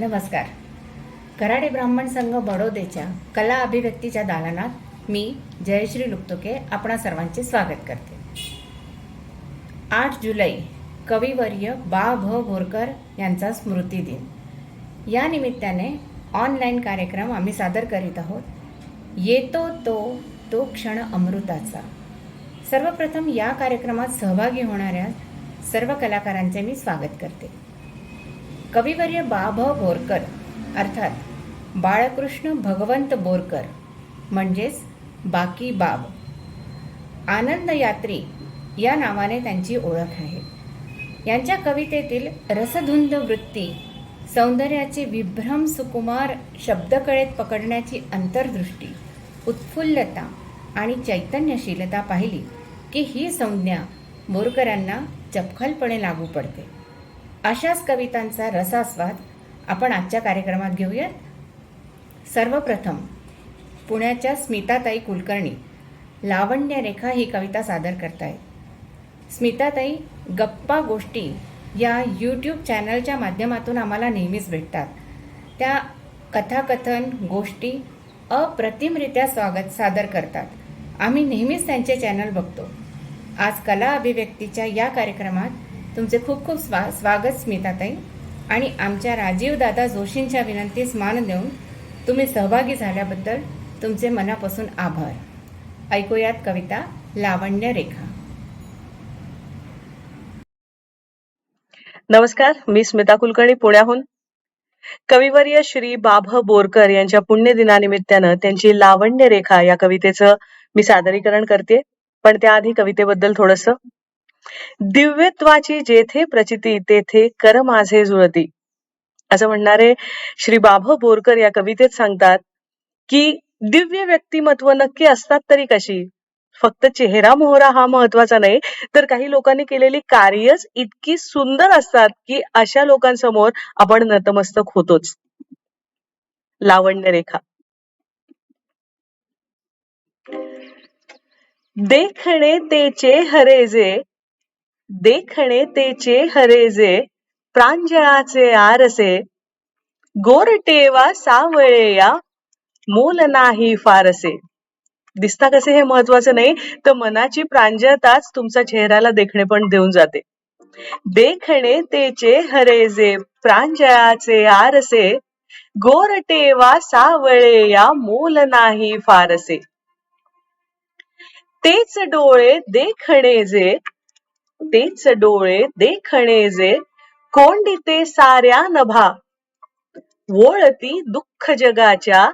नमस्कार. कराडे ब्राह्मण संघ बडोदेच्या कला अभिव्यक्तीच्या दालनात मी जयश्री लुकतुके आपणा सर्वांचे स्वागत करते. 8 जुलै कविवर्य बा भ बोरकर यांचा स्मृती दिन. या निमित्ताने ऑनलाईन कार्यक्रम आम्ही सादर करीत आहोत. येतो तो क्षण अमृताचा. सर्वप्रथम या कार्यक्रमात सहभागी होणाऱ्या सर्व कलाकारांचे मी स्वागत करते. कविवर्य बा भ बोरकर अर्थात बाळकृष्ण भगवंत बोरकर म्हणजेच बाकी बाब, आनंद यात्री या नावाने त्यांची ओळख आहे. यांच्या कवितेतील रसधुंद वृत्ती, सौंदर्याचे विभ्रम सुकुमार शब्दकळेत पकडण्याची अंतर्दृष्टी, उत्फुल्लता आणि चैतन्यशीलता पाहिली की ही संज्ञा बोरकरांना चपखलपणे लागू पडते. अशाच कवितांचा रसास्वाद आपण आजच्या कार्यक्रमात घेऊयात. सर्वप्रथम पुण्याच्या स्मिताताई कुलकर्णी लावण्य रेखा ही कविता सादर करतायत. स्मिताताई गप्पा गोष्टी या यूट्यूब चॅनलच्या माध्यमातून आम्हाला नेहमीच भेटतात. त्या कथाकथन गोष्टी अप्रतिमरित्या सादर करतात. आम्ही नेहमीच त्यांचे चॅनल बघतो. आज कला अभिव्यक्तीच्या या कार्यक्रमात तुमचे खूप खूप स्वागत स्मिताताई. आणि आमच्या राजीवदादा जोशींच्या विनंतीस मान देऊन तुम्ही सहभागी झाल्याबद्दल तुमचे मनापासून आभार. ऐकूयात कविता लावण्य रेखा. नमस्कार, मी स्मिता कुलकर्णी पुण्याहून. कविवर्य श्री बा भ बोरकर यांच्या पुण्यदिनानिमित्तानं त्यांची लावण्य रेखा या कवितेचं मी सादरीकरण करते. पण त्याआधी कवितेबद्दल थोडंसं. दिव्यत्वाची जेथे प्रचिती तेथे कर माझे जुळती, असं म्हणणारे श्री बा भ बोरकर या कवितेत सांगतात की दिव्य व्यक्तिमत्व नक्की असतात तरी कशी. फक्त चेहरा मोहरा हा महत्वाचा नाही, तर काही लोकांनी केलेली कार्यच इतकी सुंदर असतात की अशा लोकांसमोर आपण नतमस्तक होतोच. लावण्य रेखा. देखणे तेचे हरेजे, देखणे तेचे हरेजे, प्रांजळाचे आरसे, गोरटेवा सावळे या, मोल नाही फारसे. दिसता कसे हे महत्वाचं नाही, तर मनाची प्रांजळताच तुमचा चेहऱ्याला देखणे पण देऊन जाते. देखणे तेचे हरेजे, प्रांजळाचे आरसे, गोरटेवा सावळे या, मोल नाही फारसे. तेच डोळे देखणे जे, तेच डोळे देखणे जे, कोंडिते साऱ्या नभा, वोळती दुःख जगाच्या,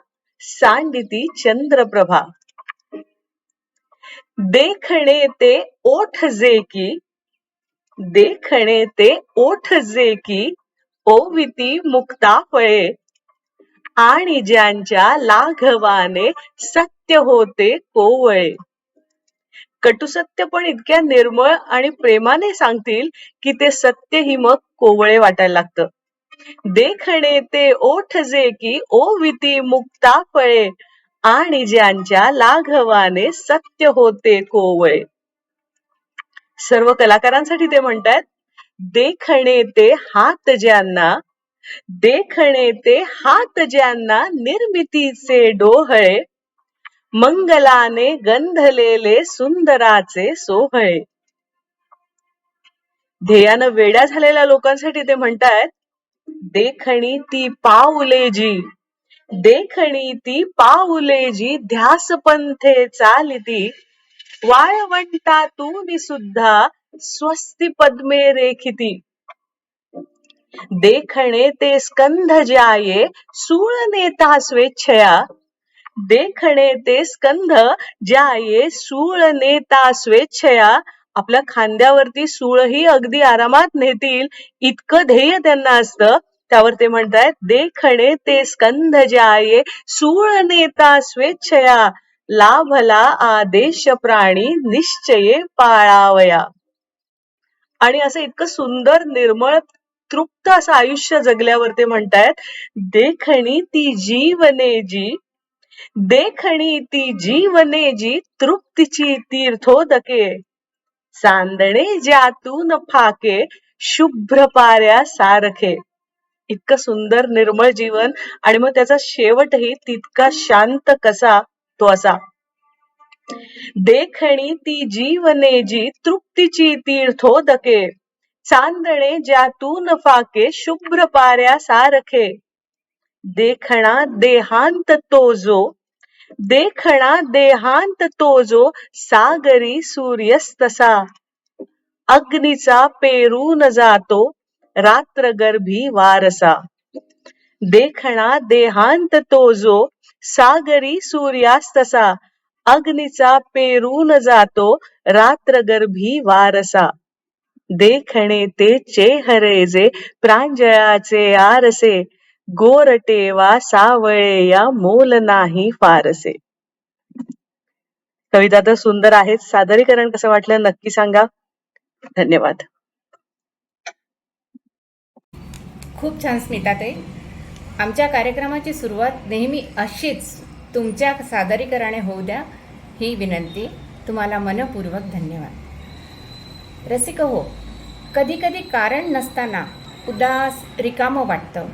सांडिती चंद्रप्रभा. देखणे ते ओठ जे की, देखणे ते ओठ जे की, ओविती मुक्ता फळे, आणि ज्यांच्या लाघवाने सत्य होते कोवळे. कटुसत्य पण इतक्या निर्मळ आणि प्रेमाने सांगतील की ते सत्यही मग कोवळे वाटायला लागतं. देखणे ते ओठ जे की, ओविती मुक्ता फळे, आणि ज्यांच्या लाघवाने सत्य होते कोवळे. सर्व कलाकारांसाठी ते म्हणतात, देखणे ते हात ज्यांना, देखणे ते हात ज्यांना निर्मितीचे डोहळे, मंगलाने गंधलेले सुंदराचे सोहळे. ध्येयानं वेड्या झालेल्या लोकांसाठी ते म्हणतात, देखणी ती पाऊले जी, देखणी ती पाऊले जी, ध्यास पंथे चालिती, वाळवंटातून सुद्धा स्वस्ती पद्मे रेखिती. देखणे ते स्कंध ज्याये, सूळ नेता स्वेच्छया, देखणे ते स्कंध ज्याये, सूळ नेता स्वेच्छया. आपल्या खांद्यावरती सूळही अगदी आरामात नेतील इतकं ध्येय त्यांना असतं. त्यावर ते म्हणतात, देखणे ते स्कंध ज्याये, सूळ नेता स्वेच्छया, लाभला आदेश प्राणी निश्चये पाळावया. आणि असं इतकं सुंदर निर्मळ तृप्त असं आयुष्य जगल्यावर ते म्हणतात, देखणी ती जीवने जी, देखणी ती जीवने जी, तृप्तीची तीर्थोदके, सांदणे ज्यातून फाके, शुभ्र पाऱ्या सारखे. इतकं सुंदर निर्मळ जीवन आणि मग त्याचा शेवटही तितका शांत कसा तो असा. देखणी ती जीवने जी तृप्तीची तीर्थोदके चांदणे ज्यातून फाके शुभ्र पाऱ्या सारखे देखणा देहांत तो जो सागरी सूर्यस्तसा अग्नीचा पेरून जातो रात्रगर्भी वारसा. देखणा देहांत तो जो सागरी सूर्यास्तसा अग्नीचा पेरून जातो रात्रगर्भी वारसा. देखणे ते चेहरे जे प्रांजळाचे आरसे गोरटेवा सावळे या मोल नाही फारसे. कविता तर सुंदर आहे. सादरीकरण कसं वाटलं नक्की सांगा. धन्यवाद. खूप छान स्मिताताई. आमच्या कार्यक्रमाची सुरुवात नेहमी अशीच तुमच्या सादरीकरणाने होऊ द्या ही विनंती. तुम्हाला मनपूर्वक धन्यवाद. रसिक हो, कधी कधी कारण नसताना उदास रिकामं वाटतं.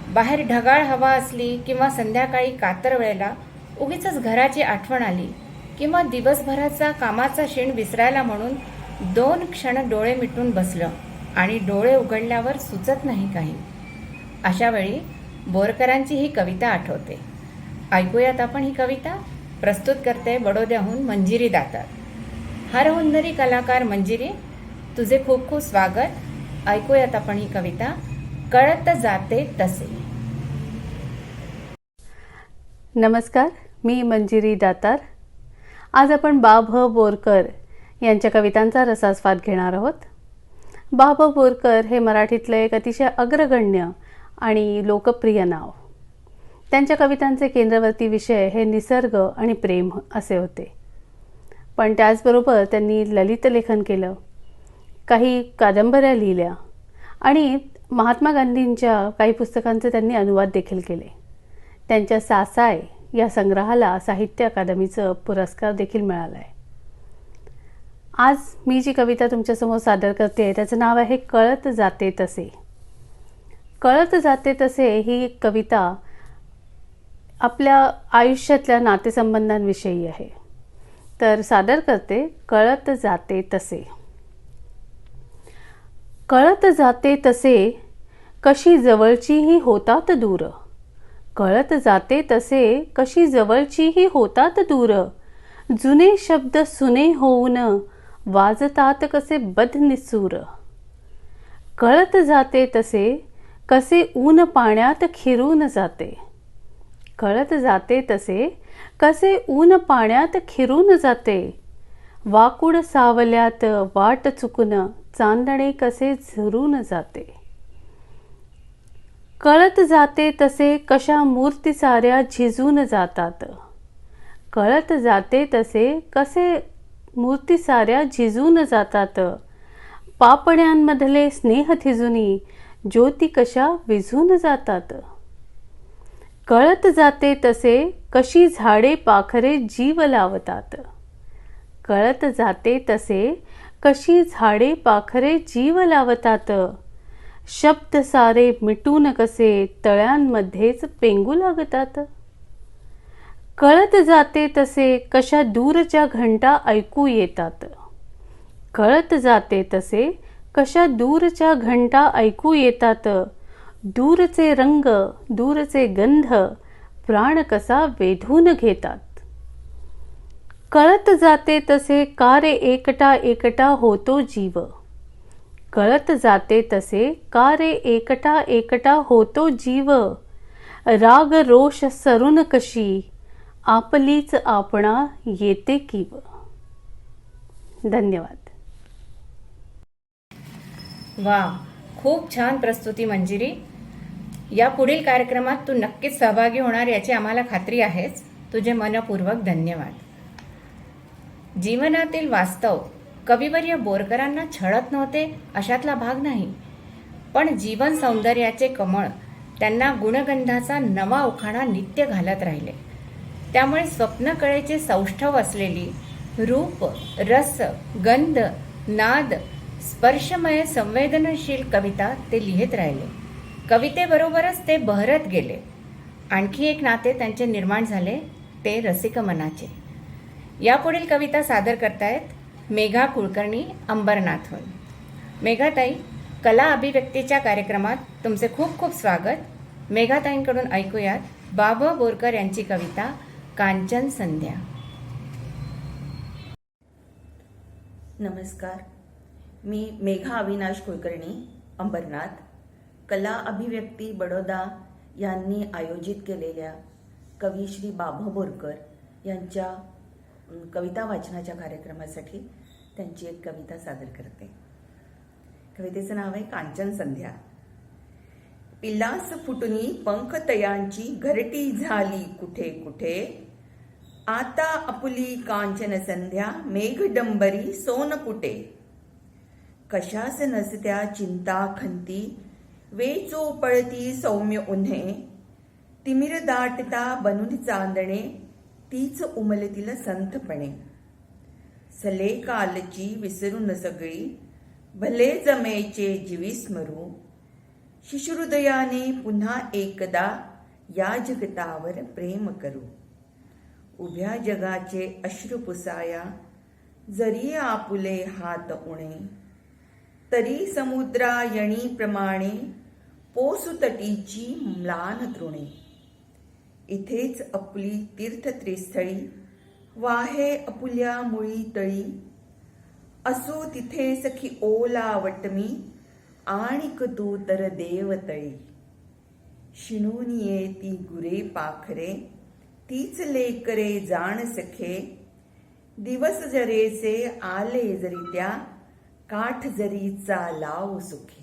बाहेर ढगाळ हवा असली किंवा संध्याकाळी कातर वेळेला उगीचच घराची आठवण आली किंवा दिवसभराचा कामाचा शीण विसरायला म्हणून 2 क्षण डोळे मिटून बसलं आणि डोळे उघडल्यावर सुचत नाही काही. अशा वेळी बोरकरांची ही कविता आठवते. ऐकूयात आपण ही कविता. प्रस्तुत करते बडोद्याहून मंजिरी दातार. हरहुन्नरी कलाकार मंजिरी, तुझे खूप खूप स्वागत. ऐकूयात आपण ही कविता. कळत जाते तसे. नमस्कार, मी मंजिरी दातार. आज आपण बा भ बोरकर यांच्या कवितांचा रसास्वाद घेणार आहोत. बा भ बोरकर हे मराठीतले एक अतिशय अग्रगण्य आणि लोकप्रिय नाव. त्यांच्या कवितांचे केंद्रवर्ती विषय हे निसर्ग आणि प्रेम असे होते. पण त्याचबरोबर त्यांनी ललित लेखन केलं, काही कादंबऱ्या लिहिल्या आणि महात्मा गांधींच्या काही पुस्तकांचे त्यांनी अनुवाद देखील केले. त्यांच्या सासाय या संग्रहाला साहित्य अकादमीचं पुरस्कार देखील मिळाला आहे. आज मी जी कविता तुमच्यासमोर सादर करते त्याचं नाव आहे कळत जाते तसे. कळत जाते तसे ही एक कविता आपल्या आयुष्यातल्या नातेसंबंधांविषयी आहे. तर सादर करते कळत जाते तसे. कळत जाते तसे कशी जवळचीही होतात दूर. कळत जाते तसे कशी जवळचीही होतात दूर. जुने शब्द सुने होऊन वाजतात कसे बदनिसूर. कळत जाते तसे कसे ऊन पाण्यात खिरून जाते. कळत जाते तसे कसे ऊन पाण्यात खिरून जाते. वाकुड सावल्यात वाट चुकून चांदणे कसे झुरून जाते. कळत जाते तसे कशा मूर्ती साऱ्या झिजून जातात. कळत जाते तसे कसे मूर्ती साऱ्या झिजून जातात. पापण्यांमधले स्नेह थिजूनी ज्योती कशा विझून जातात. कळत जाते तसे कशी झाडे पाखरे जीव लावतात. कळत जाते तसे कशी झाडे पाखरे जीव लावतात. शब्द सारे मिटून कसे तळ्यांमध्येच पेंगू लागतात. कळत जाते तसे कशा दूरच्या घंटा ऐकू येतात. कळत जाते तसे कशा दूरच्या घंटा ऐकू येतात. दूरचे रंग दूरचे गंध प्राण कसा वेधून घेतात. कळत जाते तसे का रे एकटा एकटा होतो जीव. कळत जाते तसे का रे एकटा एकटा होतो जीव. राग रोष सरून कशी आपलीच आपणा येते कीव. धन्यवाद. वा, खूप छान प्रस्तुती मंजिरी. या पुढील कार्यक्रमात तू नक्कीच सहभागी होणार याची आम्हाला खात्री आहेच. तुझे मनपूर्वक धन्यवाद. जीवनातील वास्तव कविवर्य बोरकरांना छळत नव्हते अशातला भाग नाही, पण जीवन सौंदर्याचे कमळ त्यांना गुणगंधाचा नवा उखाणा नित्य घालत राहिले. त्यामुळे स्वप्नकळेचे सौष्ठव असलेली रूप रस गंध नाद स्पर्शमय संवेदनशील कविता ते लिहित राहिले. कवितेबरोबरच ते बहरत गेले. आणखी एक नाते त्यांचे निर्माण झाले, ते रसिक मनाचे. यापुढील कविता सादर करतायत मेघा कुलकर्णी अंबरनाथहून. मेघाताई, कला अभिव्यक्तीच्या कार्यक्रमात तुमचे खूप खूप स्वागत. मेघाताईंकडून ऐकूयात बा.भ. बोरकर यांची कविता कांचन संध्या. नमस्कार. मी मेघा अविनाश कुलकर्णी अंबरनाथ. कला अभिव्यक्ती बडोदा यांनी आयोजित केलेल्या कवी श्री बा.भ. बोरकर यांच्या कविता वाचनाच्या कार्यक्रमासाठी त्यांची एक कविता सादर करते. कवितेचं नाव आहे कांचन संध्या. पिल्लास फुटुनी पंख तयांची घरटी झाली कुठे कुठे, आता आपुली कांचन संध्या मेघडंबरी सोनपुटे. कशास नसत्या चिंता खंती वेचो पळती सौम्य उन्हे, तिमिर दाटता बनून चांदणे तीच उमलतील संथपणे. सले कालची विसरून सगळी भले जमेचे जीवी स्मरू, शिशुहृदयाने पुन्हा एकदा या जगतावर प्रेम करू. उभ्या जगाचे अश्रू पुसाया जरी आपुले हात उणे, तरी समुद्रायणी प्रमाणे पोसु तटीची म्लान तृणे. इथेच आपली तीर्थत्रिस्थळी वाहे आपुल्या मुळी तळी, असो तिथे सखी ओलावटमी आणिक तू तर देवतळी. शिणून येती गुरे पाखरे तीच लेकरे जाण सखे, दिवस जरेसे आले जरी त्या काठ जरीचा लाव सुखे,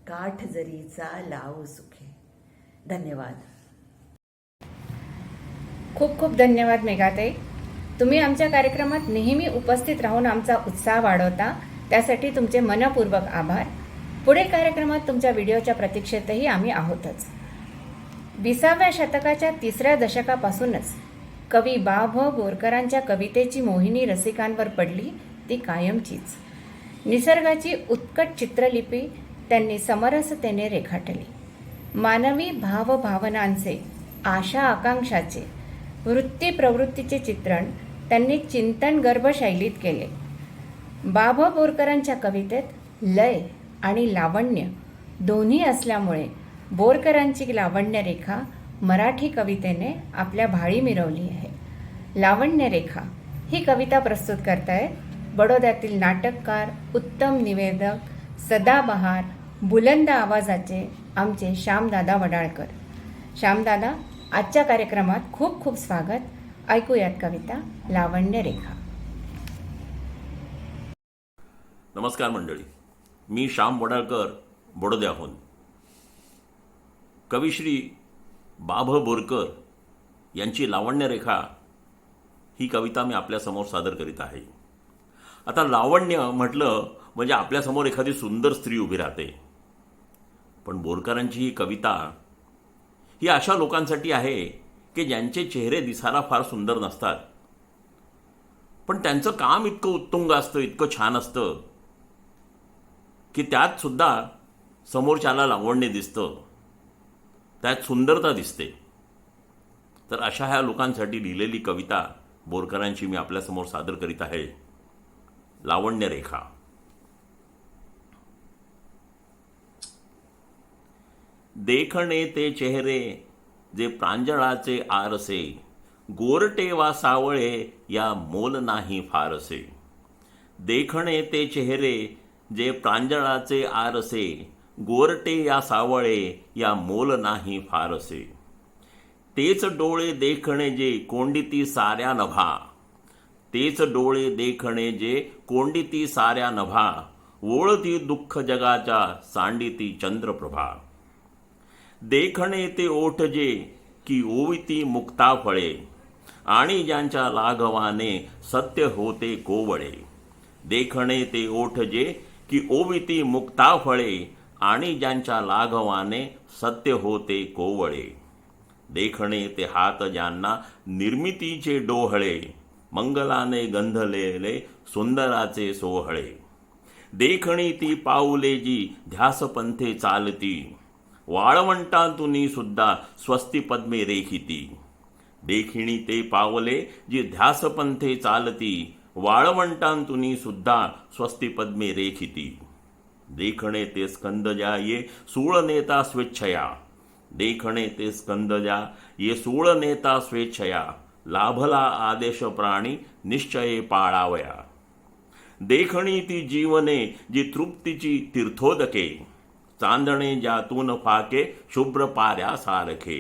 काठ जरीचा लाव सुखे. धन्यवाद. खूप खूप धन्यवाद मेघाताई. तुम्ही आमच्या कार्यक्रमात नेहमी उपस्थित राहून आमचा उत्साह वाढवता, त्यासाठी तुमचे मनपूर्वक आभार. पुढील कार्यक्रमात तुमच्या व्हिडिओच्या प्रतीक्षेतही आम्ही आहोतच. 20व्या शतकाच्या 3ऱ्या दशकापासूनच कवी बा.भ. बोरकरांच्या कवितेची मोहिनी रसिकांवर पडली, ती कायमचीच. निसर्गाची उत्कट चित्रलिपी त्यांनी समरसतेने रेखाटली. मानवी भावभावनांचे, आशा आकांक्षाचे, वृत्ती प्रवृत्तीचे चित्रण त्यांनी चिंतनगर्भ शैलीत केले. बा.भ. बोरकरांच्या कवितेत लय आणि लावण्य दोन्ही असल्यामुळे बोरकरांची लावण्य रेखा मराठी कवितेने आपल्या भाळी मिरवली आहे. लावण्य रेखा ही कविता प्रस्तुत करतायत बडोद्यातील नाटककार, उत्तम निवेदक, सदाबहार, बुलंद आवाजाचे आमचे श्यामदादा वडाळकर. श्यामदादा, आजच्या कार्यक्रमात खूप खूप स्वागत. ऐकूयात कविता लावण्य रेखा. नमस्कार मंडळी, मी श्याम वडाळकर बडोद्याहून. कविश्री बा.भ. बोरकर यांची लावण्य रेखा ही कविता मी आपल्यासमोर सादर करीत आहे. आता लावण्य म्हटलं म्हणजे आपल्यासमोर एखादी सुंदर स्त्री उभी राहते, पण बोरकरांची ही कविता ही अशा लोकांसाठी आहे की ज्यांचे चेहरे दिसायला फार सुंदर नसतात, पण त्यांचं काम इतकं उत्तुंग असतं, इतकं छान असतं की त्यात सुद्धा समोरच्याला लावण्य दिसतं, त्यात सुंदरता दिसते. तर अशा ह्या लोकांसाठी लिहिलेली कविता बोरकरांची मी आपल्यासमोर सादर करीत आहे, लावण्य रेखा. देखणे ते चेहरे जे प्रांजळाचे आरसे, गोरटे वा सावळे या मोल नाही फारसे. देखणे ते चेहरे जे प्रांजळाचे आरसे, गोरटे या सावळे या मोल नाही फारसे. तेच डोळे देखणे जे कोंडिती साऱ्या नभा, तेच डोळे देखणे जे कोंडिती साऱ्या नभा, ओळती दुःख जगाच्या सांडिती चंद्रप्रभा. देखणे ते ओठ जे की ओविती मुक्ता फळे, आणि ज्यांच्या लाघवाने सत्य होते कोवळे. देखणे ते ओठ जे की ओविती मुक्ता फळे, आणि ज्यांच्या लाघवाने सत्य होते कोवळे. देखणे ते हात ज्यांना निर्मितीचे डोहळे, मंगलाने गंधलेले सुंदराचे सोहळे. देखणी ती पाऊले जी ध्यासपंथे चालती, वाळवंटांतुनी सुद्धा स्वस्ती पद्मे रेखिती. देखिणी ते पावले जी ध्यासपंथे चालती, वाळवंटांतुनी सुद्धा स्वस्ती पद्मे रेखिती. देखणे ते स्कंद ज्या ये सूळ नेता स्वेच्छया. देखणे ते स्कंद ज्या ये सूळ नेता स्वेच्छया. लाभला आदेश प्राणी निश्चये पाळावया. देखणी ती जीवने जी तृप्तीची तीर्थोदके, चांदणे ज्यातून फाके शुभ्र पाऱ्या सारखे.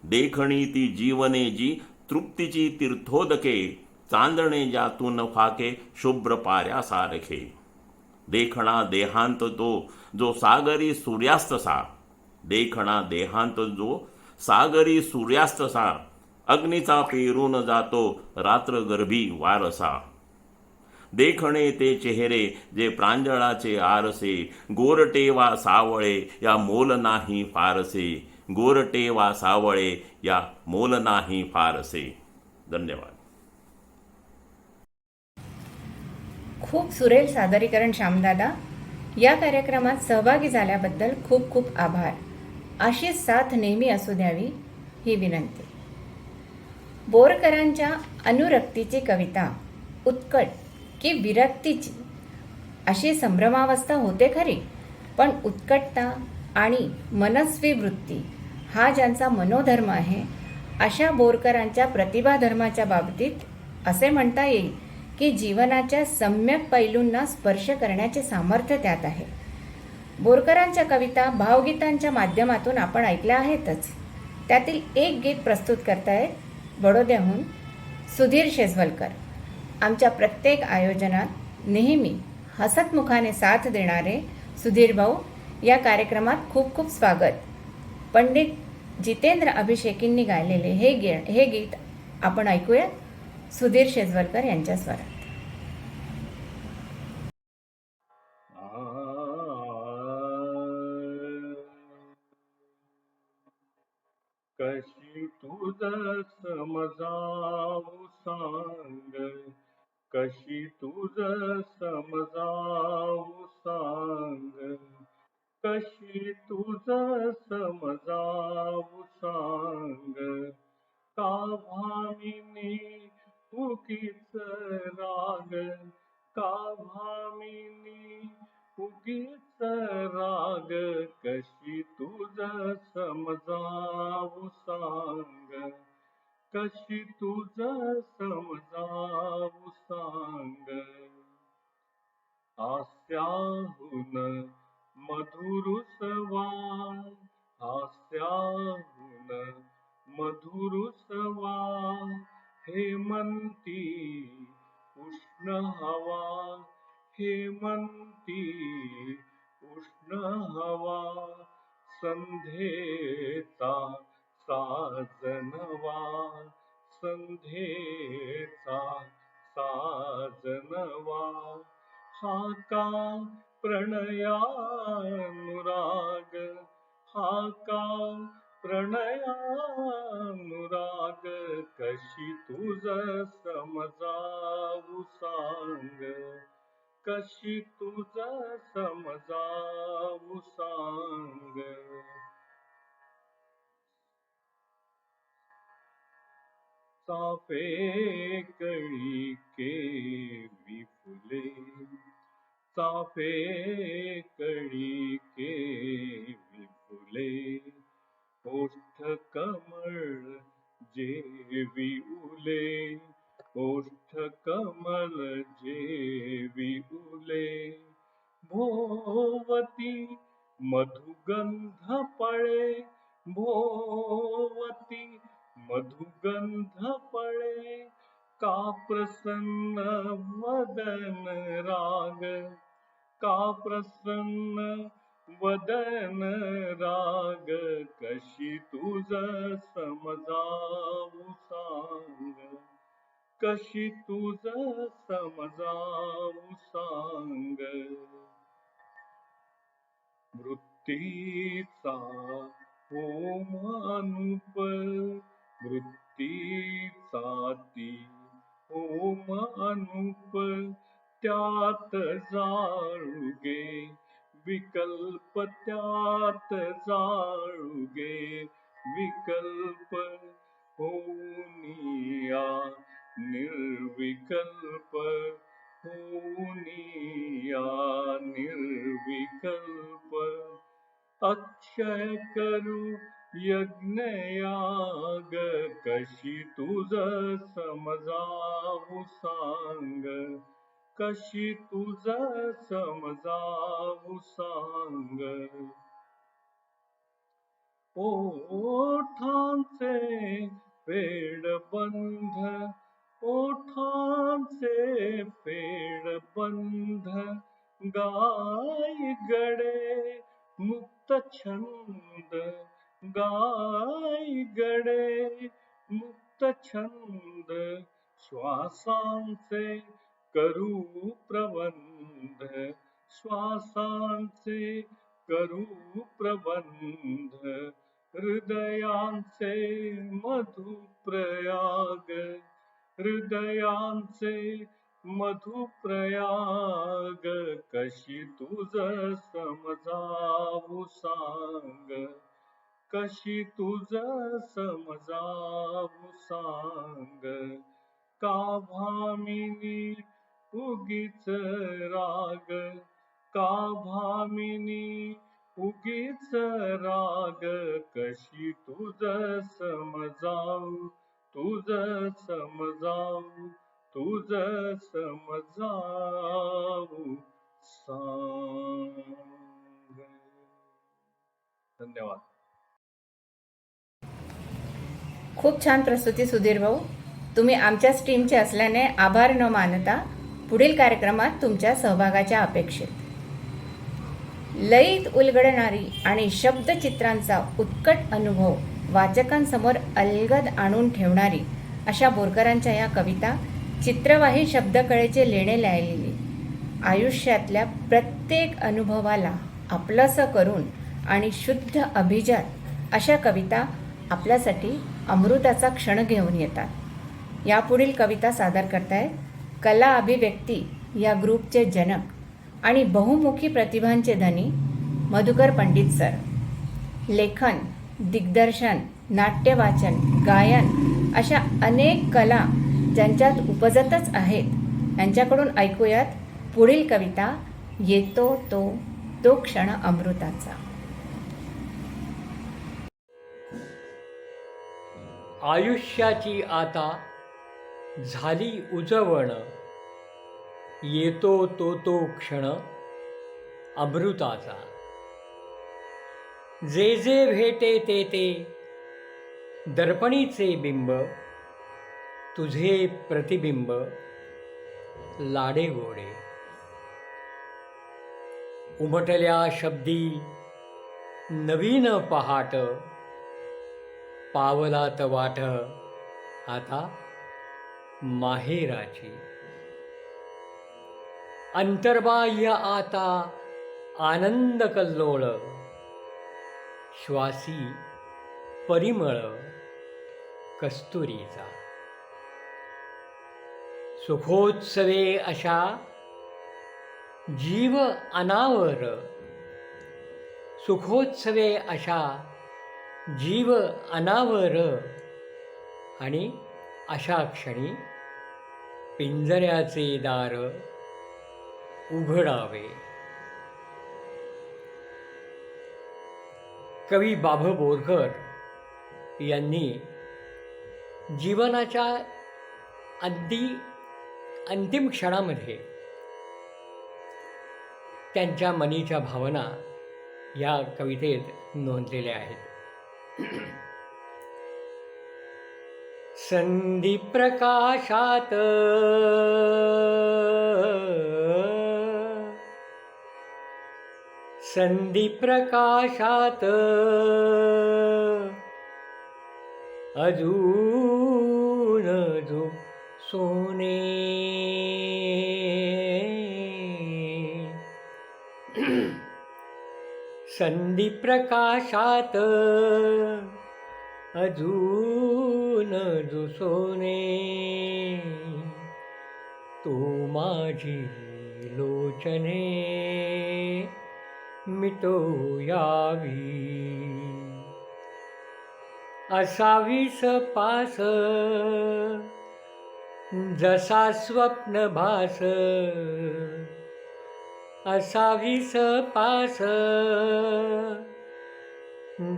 देखणी ती जीवने जी तृप्तीची तीर्थोदके, चांदणे ज्यातून फाके शुभ्र पाऱ्या सारखे. देखणा देहांत तो जो सागरी सूर्यास्तसा. देखणा देहांत जो सागरी सूर्यास्तसा. अग्नीचा पेरून जातो रात्र गर्भी वारसा. देखणे ते चेहरे जे प्रांजळाचे आरसे, गोरटे वा सावळे या मोल नाही फारसे. गोरटे वा सावळे या मोल नाही फारसे. धन्यवाद. खूप सुरेल सादरीकरण श्यामदादा. या कार्यक्रमात सहभागी झाल्याबद्दल खूप खूप आभार. अशीच साथ नेहमी असू द्यावी ही विनंती. बोरकरांच्या अनुरक्तीची कविता उत्कट की विरक्तीची अशी संभ्रमावस्था होते खरी, पण उत्कटता आणि मनस्वी वृत्ती हा ज्यांचा मनोधर्म आहे, अशा बोरकरांच्या प्रतिभाधर्माच्या बाबतीत असे म्हणता येईल की जीवनाच्या सम्यक पैलूंना स्पर्श करण्याचे सामर्थ्य त्यात आहे. बोरकरांच्या कविता भावगीतांच्या माध्यमातून आपण ऐकल्या आहेतच. त्यातील एक गीत प्रस्तुत करतायत बडोद्याहून सुधीर शेजवलकर. आमच्या प्रत्येक आयोजनात नेहमी हसतमुखाने साथ देणारे सुधीर भाऊ, या कार्यक्रमात खूप खूप स्वागत. पंडित जितेंद्र अभिषेकींनी गायलेले हे गीत आपण ऐकूया सुधीर शेजवलकर यांच्या स्वरात. कशी तुझ समजावू सांग, कशी तुझ समजावू सांग, कशी तुझ समजावू सांग. का भामिनी उगीच राग, का भामिनी उगीच राग. कशी तुझ समजावू सांग, कशी तुझ समजावू सांग. हास्याहून मधुर सवाल, हास्याहून मधुर सवाल. हेमंती उष्ण हवा, हेमंती उष्ण हवा. संध्येचा साजनवा, संध्येचा साजनवा. हा का प्रणयानुराग, हा का प्रणयानुराग. कशी तुझ समजावू सांग, कशी तुझ समजावू सांग. चाफे कळी केवी फुले, चाफे कळी केवी फुले. ओष्ठ कमळ जेवी उले, ओष्ठ कमळ जेवी उले. भोवती मधुगंध पळे, भोवती मधुगंध पळे. का प्रसन्न वदन राग, का प्रसन्न वदन राग. कशी तुझ समजावू सांग, कशी तुझ समजावू सांग. वृत्तीचा होमानुप, वृत्तीचा ती होमानुप. त्यात जाळुगे विकल्प, त्यात आत जाळुगे विकल्प होऊनिया निर्विकल्प होऊनिया निर्विकल्प अक्षय करू यज्ञयाग कशी तुझ समजावू सांग कशी तुझ समजावू सांग ओठांचे फेडबंध ओठांचे फेडबंध गाय गडे मुक्त छंद गाय गडे मुक्त छंद श्वासांचे करू प्रबंध श्वासांचे करू प्रबंध हृदयांचे मधुप्रयाग हृदयांचे मधुप्रयाग कशी तुझ समजावू सांग कशी तुझ समजावू सांग का भामिनी उगीच राग का भामिनी उगीच राग कशी तुझ समजावू तुझ समजावू तुझ समजावू सांग. धन्यवाद. खूप छान प्रस्तुती सुधीर भाऊ. तुम्ही आमच्याच टीमचे असल्याने आभार न मानता पुढील कार्यक्रमात तुमच्या सहभागाच्या अपेक्षित. लयीत उलगडणारी आणि शब्दचित्रांचा उत्कट अनुभव वाचकांसमोर अलगद आणून ठेवणारी अशा बोरकरांच्या या कविता चित्रवाही शब्दकळेचे लेणे लिहिलेली आयुष्यातल्या प्रत्येक अनुभवाला आपलंसं करून आणि शुद्ध अभिजात अशा कविता आपल्यासाठी अमृताचा क्षण घेऊन येतात. यापुढील कविता सादर करतायत कला अभिव्यक्ती या ग्रुपचे जनक आणि बहुमुखी प्रतिभांचे धनी मधुकर पंडित सर. लेखन, दिग्दर्शन, नाट्यवाचन, गायन अशा अनेक कला ज्यांच्यात उपजतच आहेत यांच्याकडून ऐकूयात पुढील कविता येतो तो क्षण अमृताचा. आयुष्याची आता झाली उजवण येतो तो क्षण अमृताचा. जे जे भेटे ते दर्पणीचे बिंब तुझे प्रतिबिंब लाडे गोडे. उमटल्या शब्दी नवीन पहाट पावलात वाट आता माहेराची. अंतर्बाह्य आता आनंद कल्लोळ श्वासी परिमळ कस्तुरीचा. सुखोत्सवे अशा जीव अनावर सुखोत्सवे अशा जीव अनावर आणि अशा क्षणी पिंजऱ्याचे दार उघडावे. कवी बाभ बोरकर यांनी जीवनाच्या अंतिम क्षणामध्ये त्यांच्या मनीच्या भावना या कवितेत नोंदलेल्या आहेत. संधी प्रकाशात अजून जो सोने संधी प्रकाशात अजून जो सोने तू माझी लोचने मिटोयावी. असावीस पास जसा स्वप्न भास, असावीस पास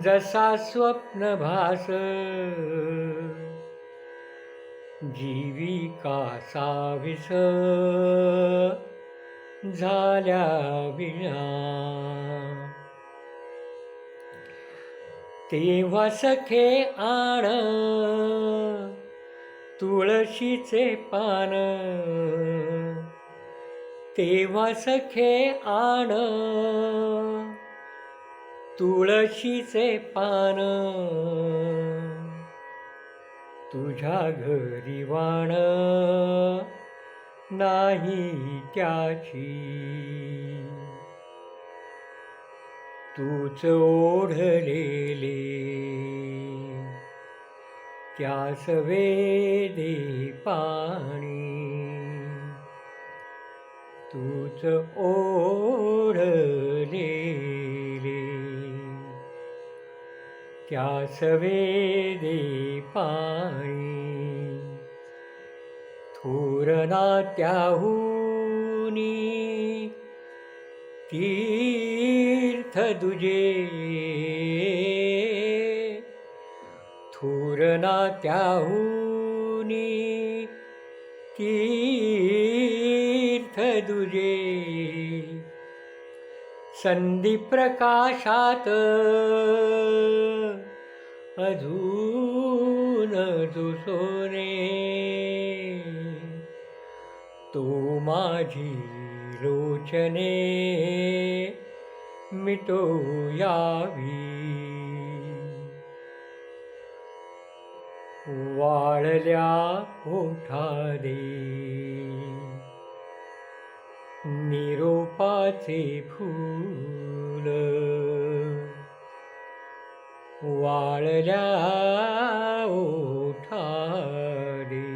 जसा स्वप्न भास. जीविका साविस झाल्या विना. तेव्हा सखे आण तुळशीचे पान, तेव्हा सखे आण तुळशीचे पान. तुझ्या घरी वाण नाही त्याची, तूच ओढलेले त्यास वेदे पाणी. तूच ओढलेले त्यास वेदे पाणी. थोर नात्याहुनी तीर्थ दुजे, थोर नात्याहुनी तीर्थ दुजे. संधी प्रकाशात अजून जो सोने, तो माझी लोचने मिटोयावी. वाळल्या ओठादे निरोपाचे फूल, वाळल्या ओठादे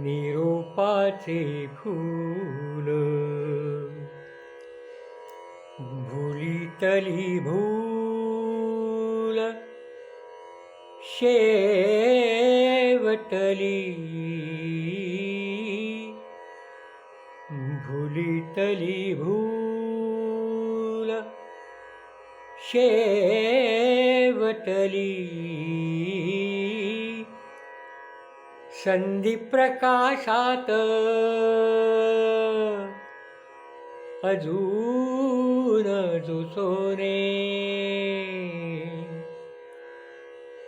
निरोपाचे फूल. भुलीतली भूल शेवटली, भुलीतली भूल शेवटली. संधी प्रकाशात अजून जो सोने,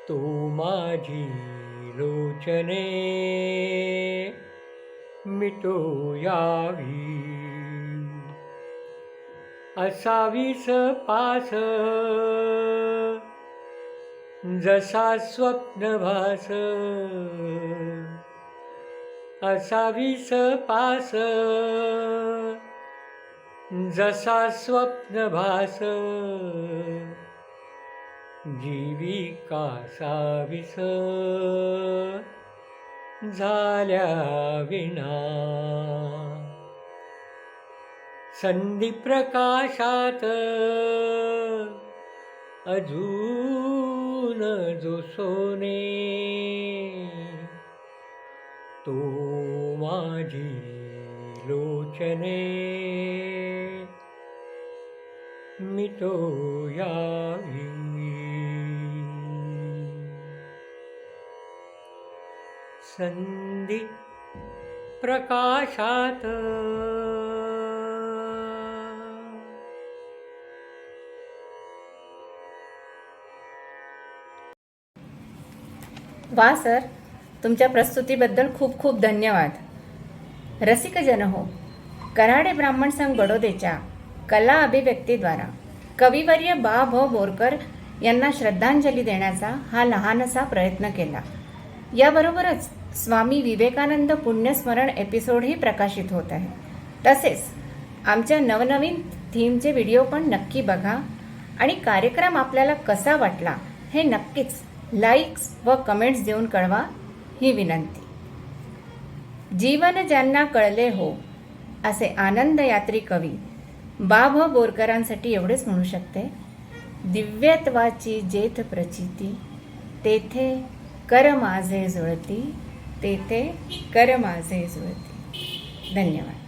तो माझी लोचने मिटोयावी. असावीस पास जसा स्वप्न भास, असावीस पास जसा स्वप्न भास. जीविका साविस झाल्या विना. संधी प्रकाशात अजून जो सोने, तो माझी लोचने मिटोयावी. संधी प्रकाशात वा सर, तुमच्या प्रस्तुतीबद्दल खूप खूप धन्यवाद. रसिकजन हो, कऱ्हाडे ब्राह्मण संघ बडोदेच्या कला अभिव्यक्तीद्वारा कविवर्य बा भ बोरकर यांना श्रद्धांजली देण्याचा हा लहानसा प्रयत्न केला. याबरोबरच स्वामी विवेकानंद पुण्यस्मरण एपिसोडही प्रकाशित होत आहे. तसेच आमच्या नवनवीन थीमचे व्हिडिओ पण नक्की बघा आणि कार्यक्रम आपल्याला कसा वाटला हे नक्कीच लाईक्स व कमेंट्स देऊन कळवा ही विनंती. जीवन ज्यांना कळले हो असे आनंद यात्री कवी बाभ बोरकरांसाठी एवढेच म्हणू शकते, दिव्यत्वाची जेथ प्रचिती, तेथे कर माझे जुळती, तेथे कर माझे जुळती. धन्यवाद.